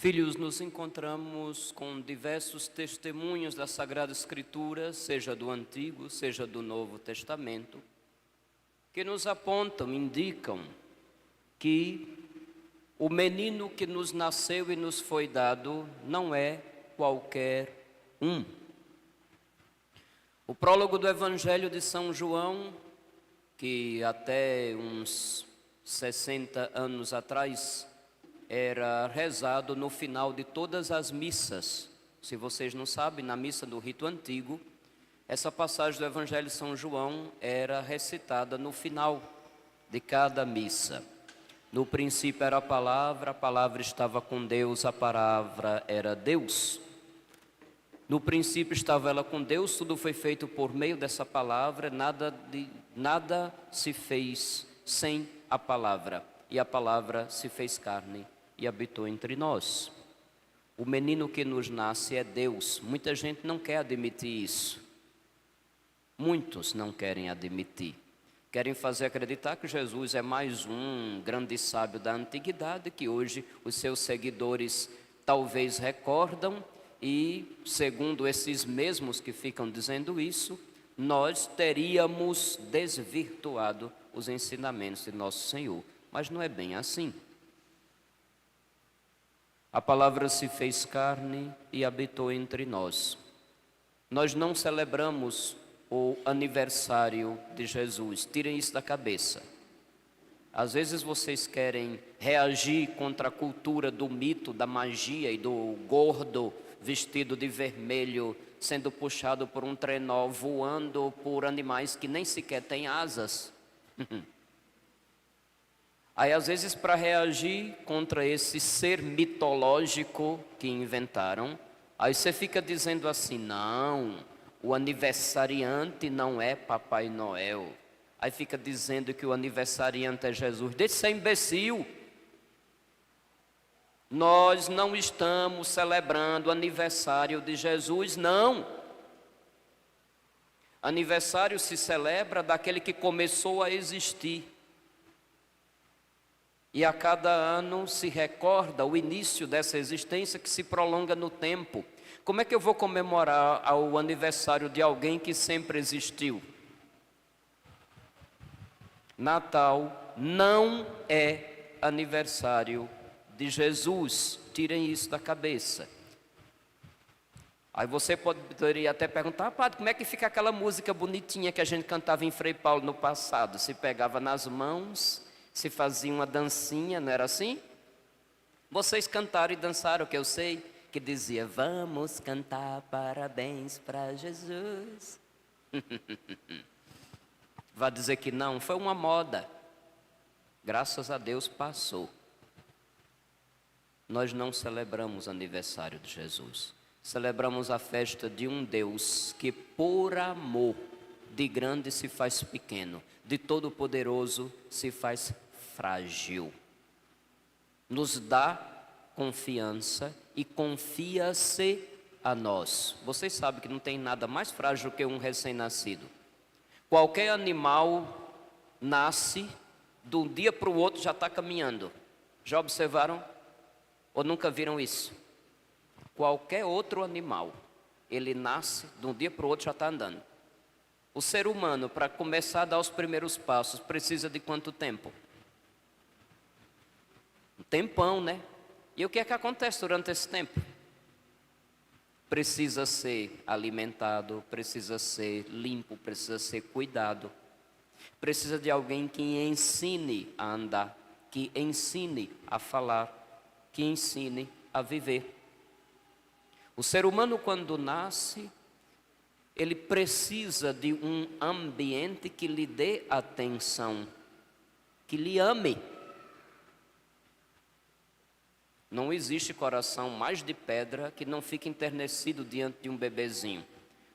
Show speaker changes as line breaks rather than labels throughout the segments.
Filhos, nos encontramos com diversos testemunhos da Sagrada Escritura, seja do Antigo, seja do Novo Testamento, que nos apontam, indicam que o menino que nos nasceu e nos foi dado não é qualquer um. O prólogo do Evangelho de São João, que até uns 60 anos atrás era rezado no final de todas as missas. Se vocês não sabem, na missa do rito antigo, essa passagem do Evangelho de São João era recitada no final de cada missa. No princípio era a palavra estava com Deus, a palavra era Deus. No princípio estava ela com Deus, tudo foi feito por meio dessa palavra, nada se fez sem a palavra. E a palavra se fez carne e habitou entre nós. O menino que nos nasce é Deus. Muita gente não quer admitir isso. Muitos não querem admitir. Querem fazer acreditar que Jesus é mais um grande sábio da antiguidade, que hoje os seus seguidores talvez recordam, e segundo esses mesmos que ficam dizendo isso, nós teríamos desvirtuado os ensinamentos de nosso Senhor. Mas não é bem assim. A palavra se fez carne e habitou entre nós. Nós não celebramos o aniversário de Jesus, tirem isso da cabeça. Às vezes vocês querem reagir contra a cultura do mito, da magia e do gordo vestido de vermelho, sendo puxado por um trenó, voando por animais que nem sequer têm asas. Aí às vezes para reagir contra esse ser mitológico que inventaram, aí você fica dizendo assim, não, o aniversariante não é Papai Noel. Aí fica dizendo que o aniversariante é Jesus. Deixa de ser imbecil. Nós não estamos celebrando o aniversário de Jesus, não. Aniversário se celebra daquele que começou a existir. E a cada ano se recorda o início dessa existência que se prolonga no tempo. Como é que eu vou comemorar o aniversário de alguém que sempre existiu? Natal não é aniversário de Jesus. Tirem isso da cabeça. Aí você poderia até perguntar, padre, como é que fica aquela música bonitinha que a gente cantava em Frei Paulo no passado? Se pegava nas mãos, se fazia uma dancinha, não era assim? Vocês cantaram e dançaram, que eu sei, que dizia, vamos cantar parabéns para Jesus. Vai dizer que não, foi uma moda. Graças a Deus passou. Nós não celebramos o aniversário de Jesus. Celebramos a festa de um Deus que por amor de grande se faz pequeno, de todo poderoso se faz frágil. Nos dá confiança e confia-se a nós. Vocês sabem que não tem nada mais frágil que um recém-nascido. Qualquer animal nasce, de um dia para o outro já está caminhando. Já observaram? Ou nunca viram isso? Qualquer outro animal, ele nasce, de um dia para o outro já está andando. O ser humano, para começar a dar os primeiros passos, precisa de quanto tempo? Um tempão, né? E o que é que acontece durante esse tempo? Precisa ser alimentado, precisa ser limpo, precisa ser cuidado. Precisa de alguém que ensine a andar, que ensine a falar, que ensine a viver. O ser humano, quando nasce, ele precisa de um ambiente que lhe dê atenção, que lhe ame. Não existe coração mais de pedra que não fique enternecido diante de um bebezinho.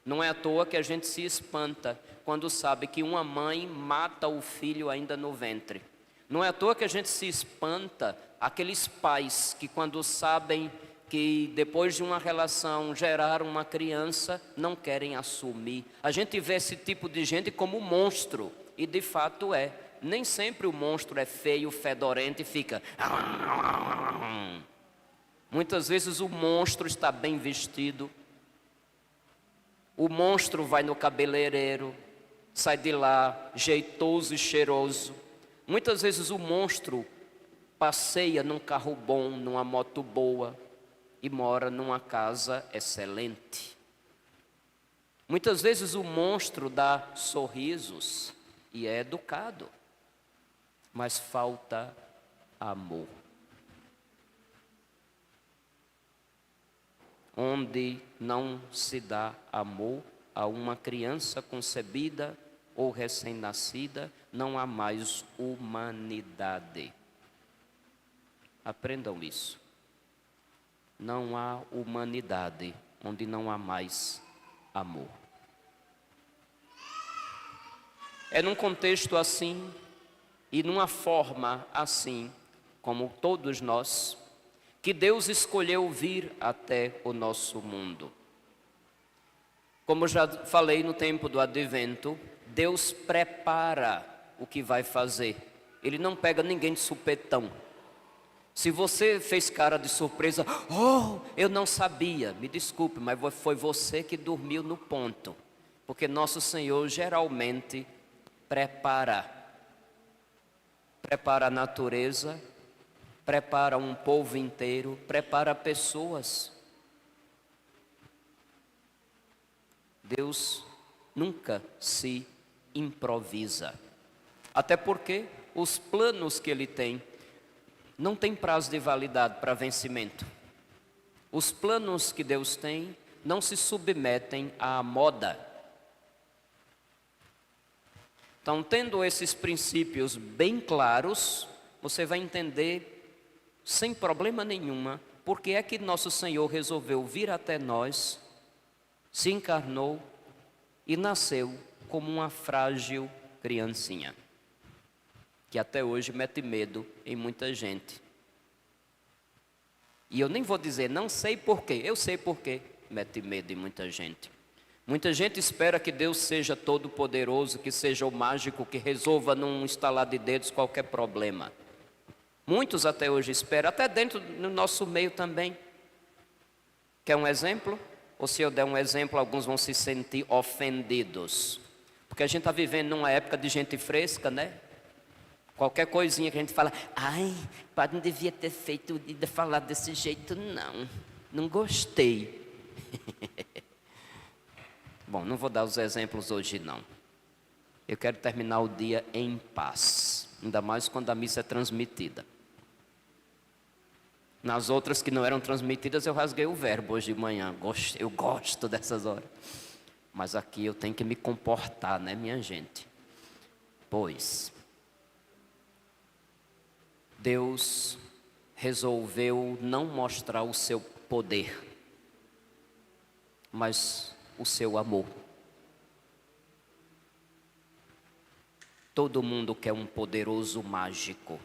Não é à toa que a gente se espanta quando sabe que uma mãe mata o filho ainda no ventre. Não é à toa que a gente se espanta aqueles pais que quando sabem que depois de uma relação geraram uma criança, não querem assumir. A gente vê esse tipo de gente como monstro, e de fato é. Nem sempre o monstro é feio, fedorento e fica... Muitas vezes o monstro está bem vestido, o monstro vai no cabeleireiro, sai de lá jeitoso e cheiroso. Muitas vezes o monstro passeia num carro bom, numa moto boa e mora numa casa excelente. Muitas vezes o monstro dá sorrisos e é educado, mas falta amor. Onde não se dá amor a uma criança concebida ou recém-nascida, não há mais humanidade. Aprendam isso. Não há humanidade onde não há mais amor. É num contexto assim e numa forma assim, como todos nós, que Deus escolheu vir até o nosso mundo. Como já falei no tempo do advento, Deus prepara o que vai fazer. Ele não pega ninguém de supetão. Se você fez cara de surpresa, oh, eu não sabia, me desculpe, mas foi você que dormiu no ponto. Porque nosso Senhor geralmente prepara a natureza, prepara um povo inteiro, prepara pessoas. Deus nunca se improvisa. Até porque os planos que Ele tem não tem prazo de validade para vencimento. Os planos que Deus tem não se submetem à moda. Então, tendo esses princípios bem claros, você vai entender sem problema nenhuma porque é que nosso Senhor resolveu vir até nós, se encarnou e nasceu como uma frágil criancinha, que até hoje mete medo em muita gente. E eu nem vou dizer, não sei porquê, eu sei porquê mete medo em muita gente. Muita gente espera que Deus seja todo poderoso, que seja o mágico, que resolva num estalar de dedos qualquer problema. Muitos até hoje esperam, até dentro do nosso meio também. Quer um exemplo? Ou se eu der um exemplo, alguns vão se sentir ofendidos. Porque a gente está vivendo numa época de gente fresca, né? Qualquer coisinha que a gente fala, ai, pai, não devia ter feito, de falar desse jeito, não. Não gostei. Bom, não vou dar os exemplos hoje, não. Eu quero terminar o dia em paz. Ainda mais quando a missa é transmitida. Nas outras que não eram transmitidas, eu rasguei o verbo hoje de manhã. Eu gosto dessas horas. Mas aqui eu tenho que me comportar, né, minha gente? Pois Deus resolveu não mostrar o seu poder, mas o seu amor. Todo mundo quer um poderoso mágico,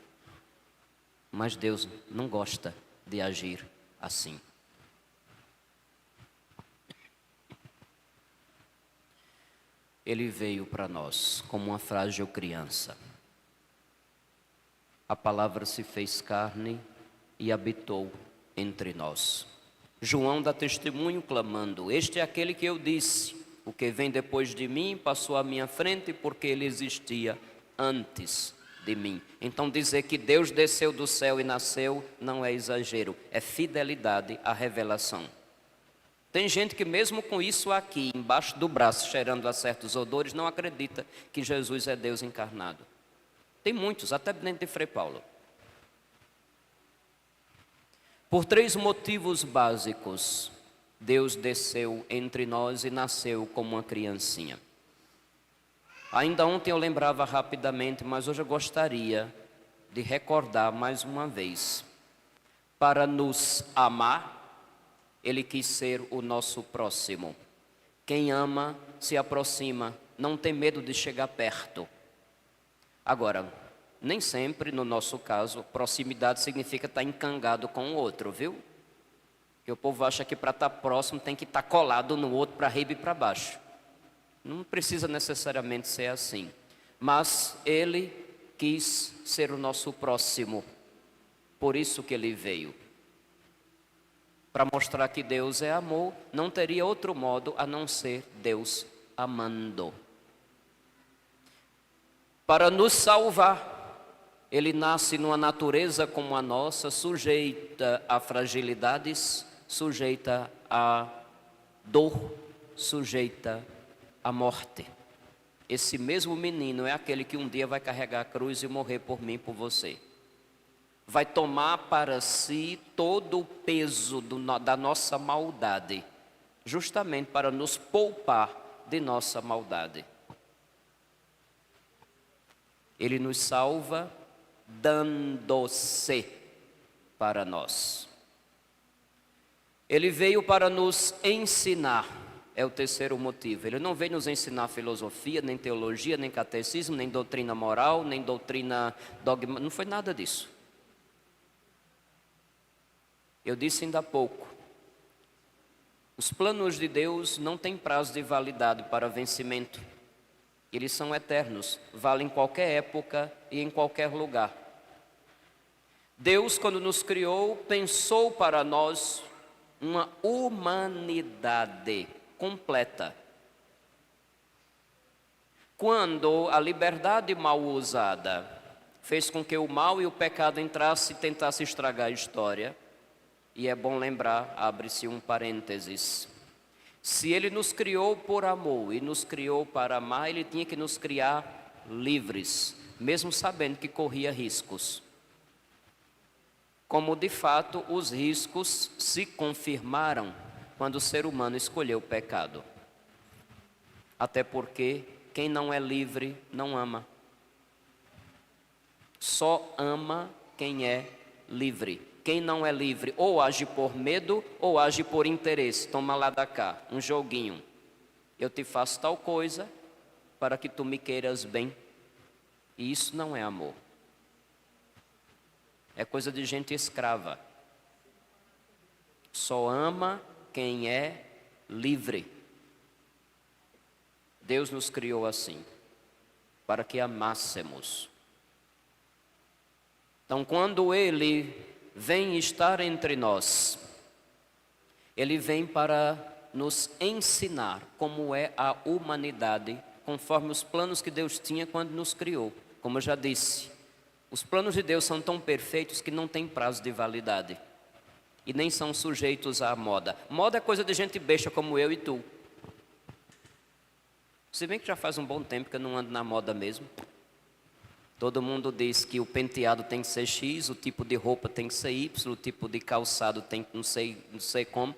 mas Deus não gosta de agir assim. Ele veio para nós como uma frágil criança. A palavra se fez carne e habitou entre nós. João dá testemunho clamando, este é aquele que eu disse, o que vem depois de mim passou à minha frente porque ele existia antes de mim. Então dizer que Deus desceu do céu e nasceu não é exagero, é fidelidade à revelação. Tem gente que mesmo com isso aqui, embaixo do braço, cheirando a certos odores, não acredita que Jesus é Deus encarnado. Tem muitos, até dentro de Frei Paulo. Por 3 motivos básicos, Deus desceu entre nós e nasceu como uma criancinha. Ainda ontem eu lembrava rapidamente, mas hoje eu gostaria de recordar mais uma vez. Para nos amar, Ele quis ser o nosso próximo. Quem ama se aproxima, não tem medo de chegar perto. Agora, nem sempre, no nosso caso, proximidade significa estar encangado com o outro, viu? Porque o povo acha que para estar próximo tem que estar colado no outro para riba e para baixo. Não precisa necessariamente ser assim. Mas Ele quis ser o nosso próximo. Por isso que Ele veio. Para mostrar que Deus é amor, não teria outro modo a não ser Deus amando. Para nos salvar, Ele nasce numa natureza como a nossa, sujeita a fragilidades, sujeita a dor, sujeita à morte. Esse mesmo menino é aquele que um dia vai carregar a cruz e morrer por mim e por você. Vai tomar para si todo o peso da nossa maldade, justamente para nos poupar de nossa maldade. Ele nos salva dando-se para nós. Ele veio para nos ensinar, é o terceiro motivo. Ele não veio nos ensinar filosofia, nem teologia, nem catecismo, nem doutrina moral, nem doutrina dogma, não foi nada disso. Eu disse ainda há pouco, os planos de Deus não têm prazo de validade para vencimento. Eles são eternos, valem em qualquer época e em qualquer lugar. Deus, quando nos criou, pensou para nós uma humanidade completa. Quando a liberdade mal usada fez com que o mal e o pecado entrassem e tentassem estragar a história, e é bom lembrar, abre-se um parênteses, se Ele nos criou por amor e nos criou para amar, Ele tinha que nos criar livres, mesmo sabendo que corria riscos. Como de fato os riscos se confirmaram quando o ser humano escolheu o pecado. Até porque quem não é livre não ama. Só ama quem é livre. Quem não é livre ou age por medo ou age por interesse. Toma lá da cá, um joguinho. Eu te faço tal coisa para que tu me queiras bem. E isso não é amor. É coisa de gente escrava. Só ama quem é livre. Deus nos criou assim, para que amássemos. Então, quando Ele vem estar entre nós, Ele vem para nos ensinar como é a humanidade, conforme os planos que Deus tinha quando nos criou. Como eu já disse, os planos de Deus são tão perfeitos que não tem prazo de validade. E nem são sujeitos à moda. Moda é coisa de gente besta como eu e tu. Se bem que já faz um bom tempo que eu não ando na moda mesmo. Todo mundo diz que o penteado tem que ser X, o tipo de roupa tem que ser Y, o tipo de calçado tem que não sei como.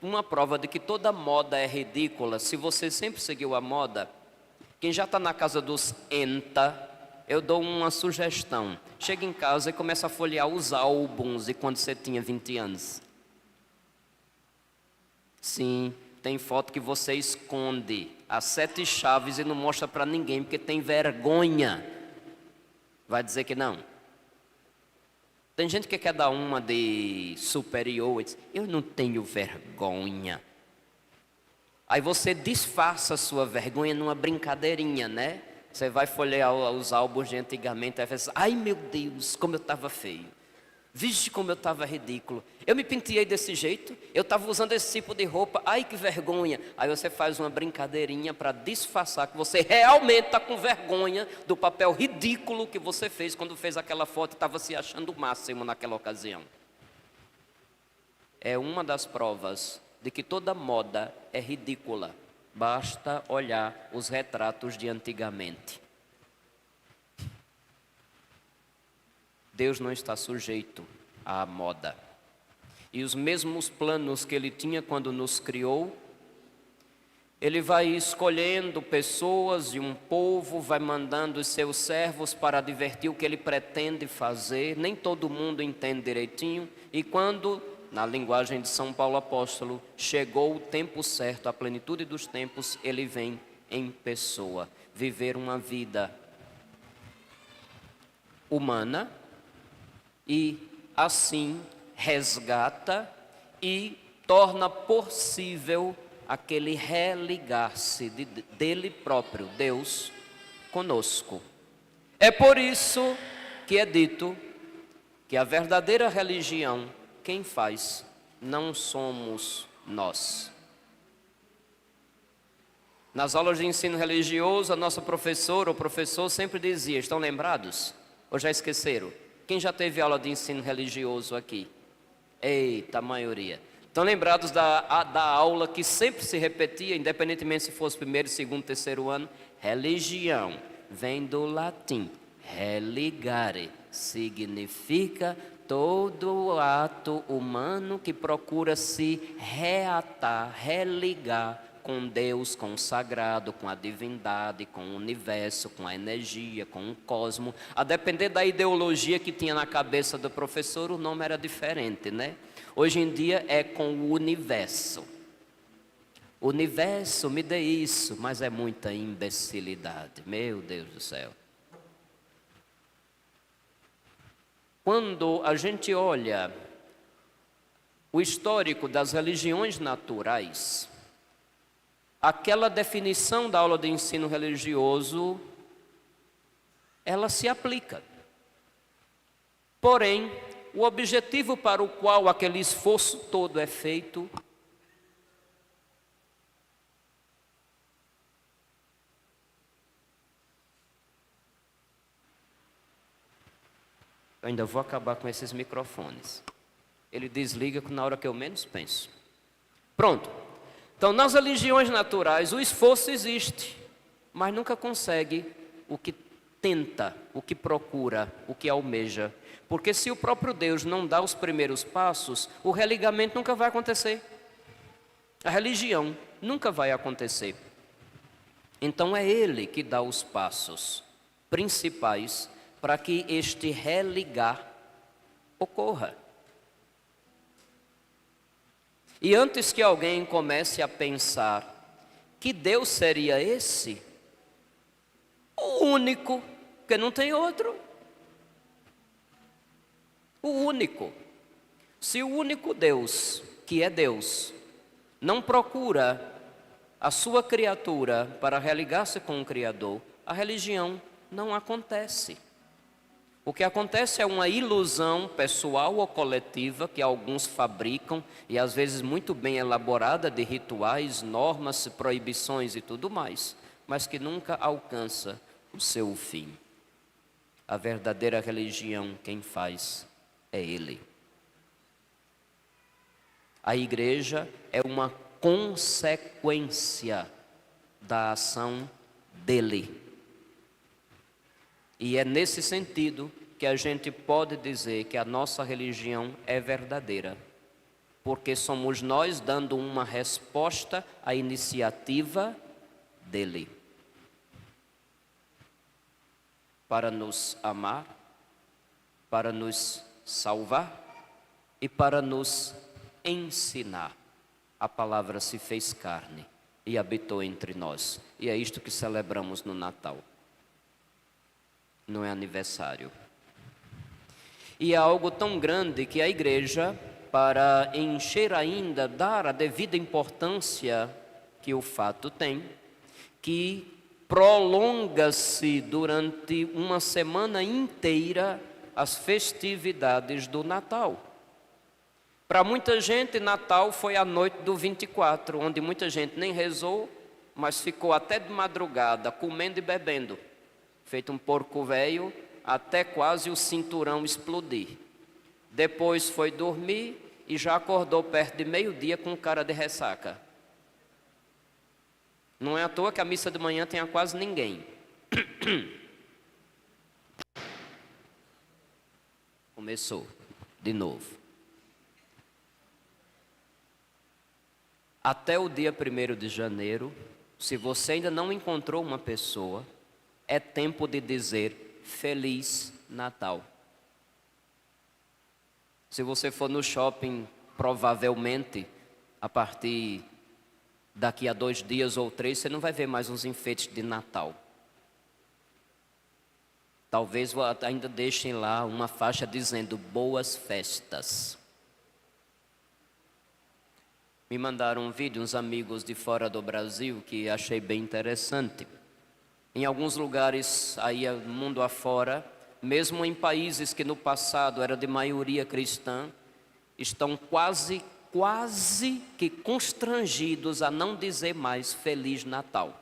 Uma prova de que toda moda é ridícula. Se você sempre seguiu a moda, quem já está na casa dos enta, eu dou uma sugestão. Chega em casa e começa a folhear os álbuns de quando você tinha 20 anos. Sim, tem foto que você esconde as 7 chaves e não mostra para ninguém porque tem vergonha. Vai dizer que não? Tem gente que quer dar uma de superior e diz, eu não tenho vergonha. Aí você disfarça a sua vergonha numa brincadeirinha, né? Você vai folhear os álbuns de antigamente e vai dizer, ai meu Deus, como eu estava feio. Vixe, como eu estava ridículo. Eu me penteei desse jeito, eu estava usando esse tipo de roupa, ai que vergonha. Aí você faz uma brincadeirinha para disfarçar que você realmente está com vergonha do papel ridículo que você fez quando fez aquela foto e estava se achando o máximo naquela ocasião. É uma das provas de que toda moda é ridícula. Basta olhar os retratos de antigamente. Deus não está sujeito à moda. E os mesmos planos que Ele tinha quando nos criou, Ele vai escolhendo pessoas e um povo, vai mandando os seus servos para advertir o que Ele pretende fazer. Nem todo mundo entende direitinho. E quando, na linguagem de São Paulo Apóstolo, chegou o tempo certo, a plenitude dos tempos, Ele vem em pessoa, viver uma vida humana e assim resgata e torna possível aquele religar-se dele próprio, Deus, conosco. É por isso que é dito que a verdadeira religião, quem faz não somos nós. Nas aulas de ensino religioso, a nossa professora ou professor sempre dizia, estão lembrados? Ou já esqueceram? Quem já teve aula de ensino religioso aqui? Eita, a maioria. Estão lembrados da aula que sempre se repetia, independentemente se fosse primeiro, segundo, terceiro ano? Religião vem do latim. Religare significa todo ato humano que procura se reatar, religar com Deus, com o sagrado, com a divindade, com o universo, com a energia, com o cosmo. A depender da ideologia que tinha na cabeça do professor, o nome era diferente, né? Hoje em dia é com o universo. Universo, me dê isso, mas é muita imbecilidade, meu Deus do céu. Quando a gente olha o histórico das religiões naturais, aquela definição da aula de ensino religioso, ela se aplica. Porém, o objetivo para o qual aquele esforço todo é feito eu ainda vou acabar com esses microfones. Ele desliga na hora que eu menos penso. Pronto. Então, nas religiões naturais, o esforço existe, mas nunca consegue o que tenta, o que procura, o que almeja. Porque se o próprio Deus não dá os primeiros passos, o religamento nunca vai acontecer. A religião nunca vai acontecer. Então, é Ele que dá os passos principais para que este religar ocorra. E antes que alguém comece a pensar que Deus seria esse, o único, porque não tem outro. O único. Se o único Deus, que é Deus, não procura a sua criatura para religar-se com o Criador, a religião não acontece. O que acontece é uma ilusão pessoal ou coletiva que alguns fabricam e às vezes muito bem elaborada de rituais, normas, proibições e tudo mais, mas que nunca alcança o seu fim. A verdadeira religião quem faz é Ele. A igreja é uma consequência da ação dEle. E é nesse sentido que a gente pode dizer que a nossa religião é verdadeira, porque somos nós dando uma resposta à iniciativa dEle, para nos amar, para nos salvar e para nos ensinar. A palavra se fez carne e habitou entre nós, e é isto que celebramos no Natal. Não é aniversário. E é algo tão grande que a igreja, para encher ainda, dar a devida importância que o fato tem, que prolonga-se durante uma semana inteira as festividades do Natal. Para muita gente, Natal foi a noite do 24, onde muita gente nem rezou, mas ficou até de madrugada, comendo e bebendo. Feito um porco velho, até quase o cinturão explodir. Depois foi dormir e já acordou perto de meio-dia com cara de ressaca. Não é à toa que a missa de manhã tenha quase ninguém. Começou de novo. Até o dia 1º de janeiro, se você ainda não encontrou uma pessoa, é tempo de dizer Feliz Natal. Se você for no shopping, provavelmente, a partir daqui a 2 dias ou 3, você não vai ver mais uns enfeites de Natal. Talvez ainda deixem lá uma faixa dizendo Boas Festas. Me mandaram um vídeo, uns amigos de fora do Brasil, que achei bem interessante. Em alguns lugares, aí mundo afora, mesmo em países que no passado era de maioria cristã, estão quase quase que constrangidos a não dizer mais Feliz Natal.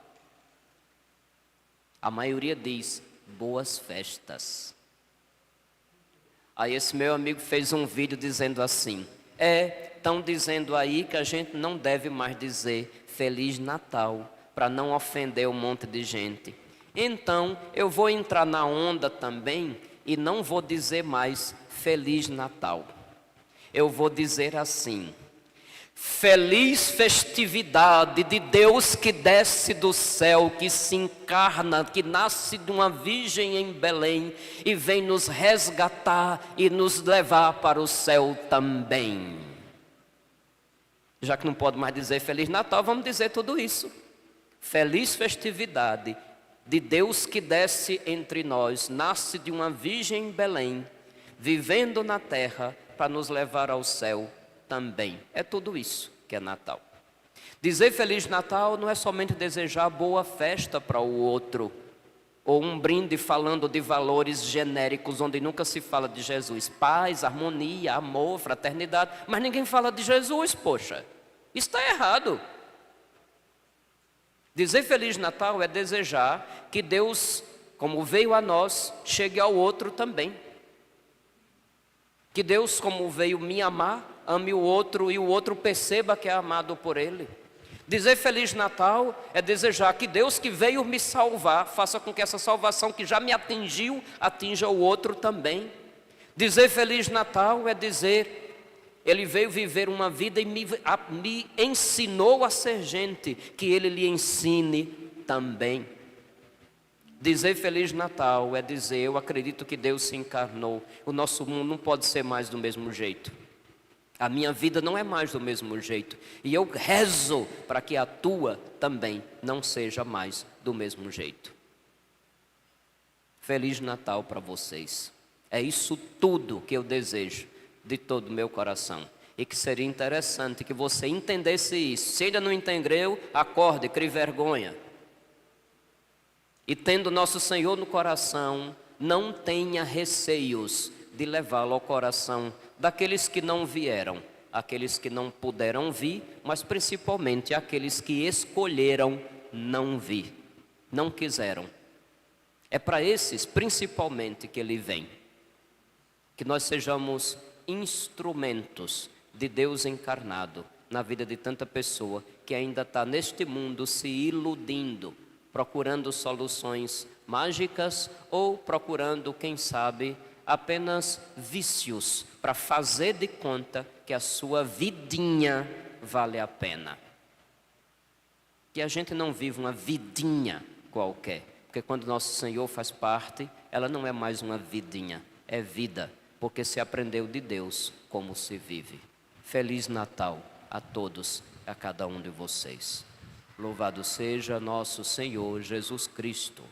A maioria diz boas festas. Aí esse meu amigo fez um vídeo dizendo assim: estão dizendo aí que a gente não deve mais dizer Feliz Natal, para não ofender um monte de gente. Então eu vou entrar na onda também e não vou dizer mais Feliz Natal. Eu vou dizer assim: feliz festividade de Deus que desce do céu, que se encarna, que nasce de uma virgem em Belém e vem nos resgatar e nos levar para o céu também. Já que não pode mais dizer Feliz Natal, vamos dizer tudo isso. Feliz festividade de Deus que desce entre nós, nasce de uma virgem em Belém, vivendo na terra para nos levar ao céu também. É tudo isso que é Natal. Dizer Feliz Natal não é somente desejar boa festa para o outro, ou um brinde falando de valores genéricos onde nunca se fala de Jesus. Paz, harmonia, amor, fraternidade, mas ninguém fala de Jesus, poxa. Isso está errado. Dizer Feliz Natal é desejar que Deus, como veio a nós, chegue ao outro também. Que Deus, como veio me amar, ame o outro e o outro perceba que é amado por Ele. Dizer Feliz Natal é desejar que Deus que veio me salvar, faça com que essa salvação que já me atingiu, atinja o outro também. Dizer Feliz Natal é dizer, Ele veio viver uma vida e me ensinou a ser gente, que Ele lhe ensine também. Dizer Feliz Natal é dizer, eu acredito que Deus se encarnou. O nosso mundo não pode ser mais do mesmo jeito. A minha vida não é mais do mesmo jeito. E eu rezo para que a tua também não seja mais do mesmo jeito. Feliz Natal para vocês. É isso tudo que eu desejo de todo o meu coração. E que seria interessante que você entendesse isso. Se ainda não entendeu, acorde, crie vergonha. E tendo nosso Senhor no coração, não tenha receios de levá-lo ao coração daqueles que não vieram, aqueles que não puderam vir, mas principalmente aqueles que escolheram não vir, não quiseram. É para esses principalmente que Ele vem. Que nós sejamos instrumentos de Deus encarnado na vida de tanta pessoa que ainda está neste mundo se iludindo, procurando soluções mágicas ou procurando, quem sabe, apenas vícios para fazer de conta que a sua vidinha vale a pena. Que a gente não vive uma vidinha qualquer, porque quando nosso Senhor faz parte, ela não é mais uma vidinha, é vida, porque se aprendeu de Deus como se vive. Feliz Natal a todos, a cada um de vocês. Louvado seja nosso Senhor Jesus Cristo.